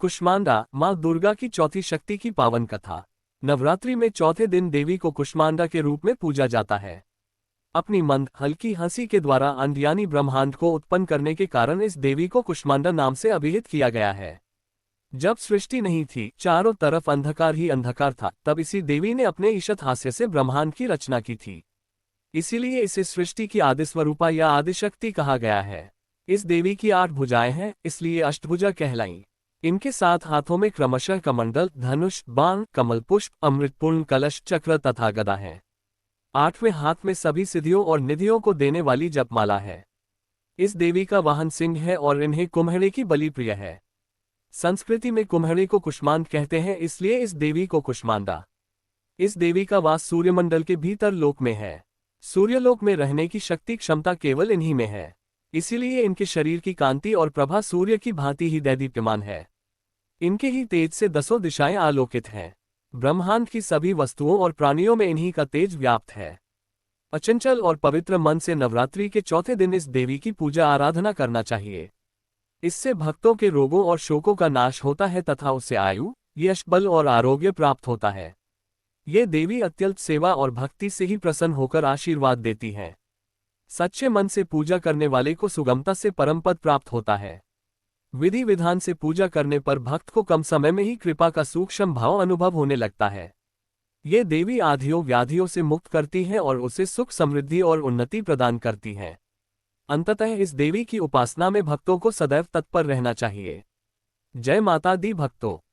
कुष्मांडा, माँ दुर्गा की चौथी शक्ति की पावन कथा। नवरात्रि में चौथे दिन देवी को कुष्मांडा के रूप में पूजा जाता है। अपनी मंद हल्की हंसी के द्वारा अंड यानी ब्रह्मांड को उत्पन्न करने के कारण इस देवी को कुष्मांडा नाम से अभिहित किया गया है। जब सृष्टि नहीं थी, चारों तरफ अंधकार ही अंधकार था, तब इसी देवी ने अपने ईशत हास्य से ब्रह्मांड की रचना की थी। इसीलिए इसे सृष्टि की आदिस्वरूपा या आदिशक्ति कहा गया है। इस देवी की 8 भुजाएं हैं, इसलिए अष्टभुजा कहलाई। इनके 7 हाथों में क्रमशः कमंडल, धनुष, बाण, कमल पुष्प, अमृतपूर्ण कलश, चक्र तथा गदा है। 8वें हाथ में सभी सिद्धियों और निधियों को देने वाली जपमाला है। इस देवी का वाहन सिंह है और इन्हें कुम्हड़े की बलि प्रिय है। संस्कृति में कुम्हड़े को कुष्मांड कहते हैं, इसलिए इस देवी को कुष्मांडा। इस देवी का वास सूर्यमंडल के भीतर लोक में है। सूर्यलोक में रहने की शक्ति क्षमता केवल इन्हीं में है। इसीलिए इनके शरीर की कांति और प्रभा सूर्य की भांति ही दैदीप्यमान है। इनके ही तेज से 10 दिशाएं आलोकित हैं। ब्रह्मांड की सभी वस्तुओं और प्राणियों में इन्हीं का तेज व्याप्त है। अचंचल और पवित्र मन से नवरात्रि के चौथे दिन इस देवी की पूजा आराधना करना चाहिए। इससे भक्तों के रोगों और शोकों का नाश होता है तथा उससे आयु, यश, बल और आरोग्य प्राप्त होता है। ये देवी अत्यल्प सेवा और भक्ति से ही प्रसन्न होकर आशीर्वाद देती हैं। सच्चे मन से पूजा करने वाले को सुगमता से परमपद प्राप्त होता है। विधि विधान से पूजा करने पर भक्त को कम समय में ही कृपा का सूक्ष्म भाव अनुभव होने लगता है। ये देवी आधियों व्याधियों से मुक्त करती हैं और उसे सुख, समृद्धि और उन्नति प्रदान करती हैं। अंततः इस देवी की उपासना में भक्तों को सदैव तत्पर रहना चाहिए। जय माता दी भक्तों।